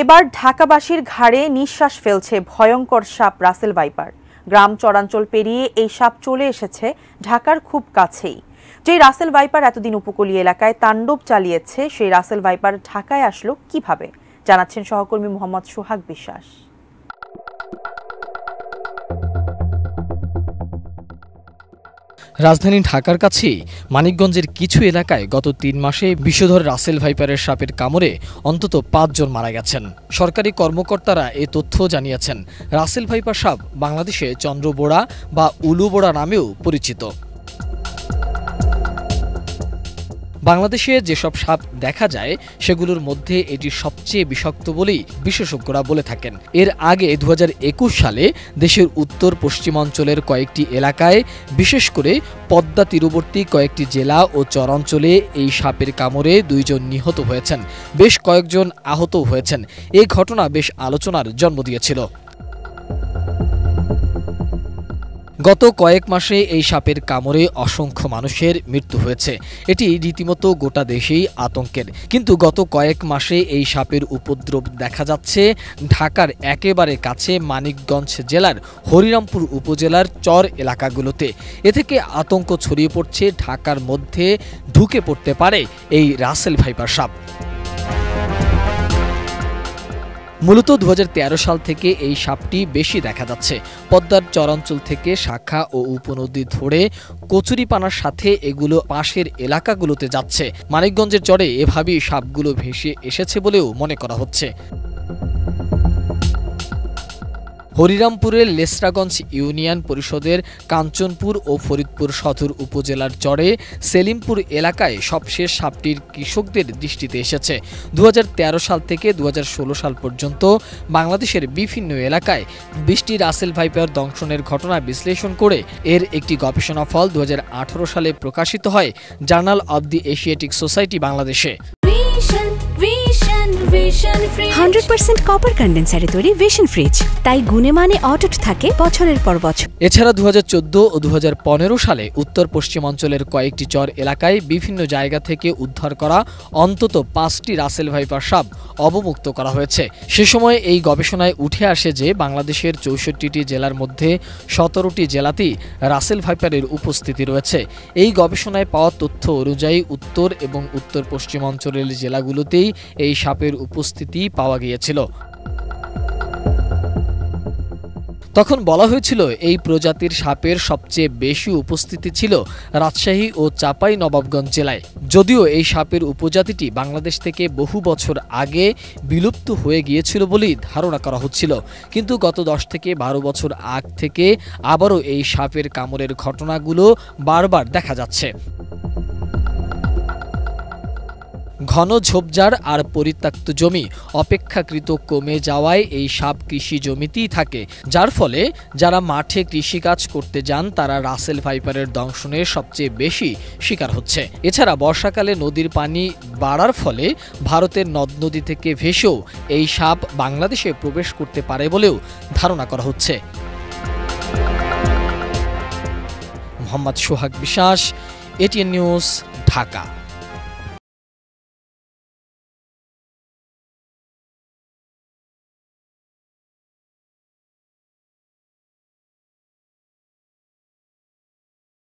এবার ঢাকাবাসীর ঘাড়ে নিঃশ্বাস ফেলছে ভয়ঙ্কর সাপ রাসেল ভাইপার। গ্রাম চরাঞ্চল পেরিয়ে এই সাপ চলে এসেছে ঢাকার খুব কাছেই। যেই রাসেল ভাইপার এতদিন উপকূলীয় এলাকায় তাণ্ডব চালিয়েছে, সেই রাসেল ভাইপার ঢাকায় আসলো কিভাবে, জানাচ্ছেন সহকর্মী মোহাম্মদ সোহাগ বিশ্বাস। রাজধানী ঢাকার কাছেই মানিকগঞ্জের কিছু এলাকায় গত ৩ মাসে বিষধর রাসেল ভাইপারের সাপের কামড়ে অন্তত ৫ জন মারা গেছেন। সরকারি কর্মকর্তারা এ তথ্য জানিয়েছেন। রাসেল ভাইপার সাপ বাংলাদেশে চন্দ্রবোড়া বা উলুবোড়া নামেও পরিচিত। বাংলাদেশে যেসব সাপ দেখা যায় সেগুলোর মধ্যে এটি সবচেয়ে বিষাক্ত বলেই বিশেষজ্ঞরা বলে থাকেন। এর আগে ২০২১ সালে দেশের উত্তর পশ্চিমাঞ্চলের কয়েকটি এলাকায়, বিশেষ করে পদ্মা তীরবর্তী কয়েকটি জেলা ও চরাঞ্চলে এই সাপের কামড়ে ২ জন নিহত হয়েছেন, বেশ কয়েকজন আহতও হয়েছেন। এই ঘটনা বেশ আলোচনার জন্ম দিয়েছিল। গত কয়েক মাসে এই সাপের কামড়ে অসংখ্য মানুষের মৃত্যু হয়েছে। এটি রীতিমতো গোটা দেশেই আতঙ্কের। কিন্তু গত কয়েক মাসে এই সাপের উপদ্রব দেখা যাচ্ছে ঢাকার একেবারে কাছে মানিকগঞ্জ জেলার হরিরামপুর উপজেলার চর এলাকাগুলোতে। এ থেকে আতঙ্ক ছড়িয়ে পড়ছে ঢাকার মধ্যে ঢুকে পড়তে পারে এই রাসেল ভাইপার সাপ। মূলত ২০১৩ সাল থেকে এই সাপটি বেশি দেখা যাচ্ছে। পদ্মার চরাঞ্চল থেকে শাখা ও উপনদী ধরে কচুরিপানার সাথে এগুলো পাশের এলাকাগুলোতে যাচ্ছে। মানিকগঞ্জের চরে এভাবেই সাপগুলো ভেসে এসেছে বলেও মনে করা হচ্ছে। হরিরামপুরের লেসরাগঞ্জ ইউনিয়ন পরিষদের কাঞ্চনপুর ও ফরিদপুর সদর উপজেলার চরে সেলিমপুর এলাকায় সবশেষ সাপটির কৃষকদের দৃষ্টিতে এসেছে। ২০১৩ সাল থেকে ২০১৬ সাল পর্যন্ত বাংলাদেশের বিভিন্ন এলাকায় ২০টি রাসেল ভাইপার দংশনের ঘটনা বিশ্লেষণ করে এর একটি গবেষণা ফল ২০১৮ সালে প্রকাশিত হয় journal of the Asiatic society বাংলাদেশে। 100% কপার কন্ডেন্সারে তৈরি ভিশন ফ্রিজ, তাই গুণে মানে অটুট থাকে বছরের পর বছর। এছাড়া ২০১৪ ও ২০১৫ সালে উত্তর পশ্চিমাঞ্চলের কয়েকটি চর এলাকায় বিভিন্ন জায়গা থেকে উদ্ধার করা অন্তত ৫টি রাসেল ভাইপার সাপ অবমুক্ত করা হয়েছে। সে সময় এই গবেষণায় উঠে আসে যে বাংলাদেশের ৬৪টি জেলার মধ্যে ১৭টি জেলাতেই রাসেল ভাইপারের উপস্থিতি রয়েছে। এই গবেষণায় পাওয়া তথ্য অনুযায়ী উত্তর এবং উত্তর পশ্চিমাঞ্চলের জেলাগুলোতেই এই সাপের উপস্থিতি পাওয়া গিয়েছিল। তখন বলা হয়েছিল এই প্রজাতির সাপের সবচেয়ে বেশি উপস্থিতি ছিল রাজশাহী ও চাঁপাই নবাবগঞ্জ জেলায়। যদিও এই সাপের উপজাতিটি বাংলাদেশ থেকে বহু বছর আগে বিলুপ্ত হয়ে গিয়েছিল বলেই ধারণা করা হচ্ছিল, কিন্তু গত ১০ থেকে ১২ বছর আগ থেকে আবারও এই সাপের কামড়ের ঘটনাগুলো বারবার দেখা যাচ্ছে। ঘন ঝোপঝাড় আর পরিত্যক্ত জমি অপেক্ষাকৃত কমে যাওয়ায় এই সাপ কৃষি জমিতেই থাকে, যার ফলে যারা মাঠে কৃষিকাজ করতে যান তারা রাসেল ভাইপারের দংশনের সবচেয়ে বেশি শিকার হচ্ছে। এছাড়া বর্ষাকালে নদীর পানি বাড়ার ফলে ভারতের নদ নদী থেকে ভেসেও এই সাপ বাংলাদেশে প্রবেশ করতে পারে বলেও ধারণা করা হচ্ছে। মোহাম্মদ সোহাগ বিশ্বাস, এটিএন নিউজ, ঢাকা।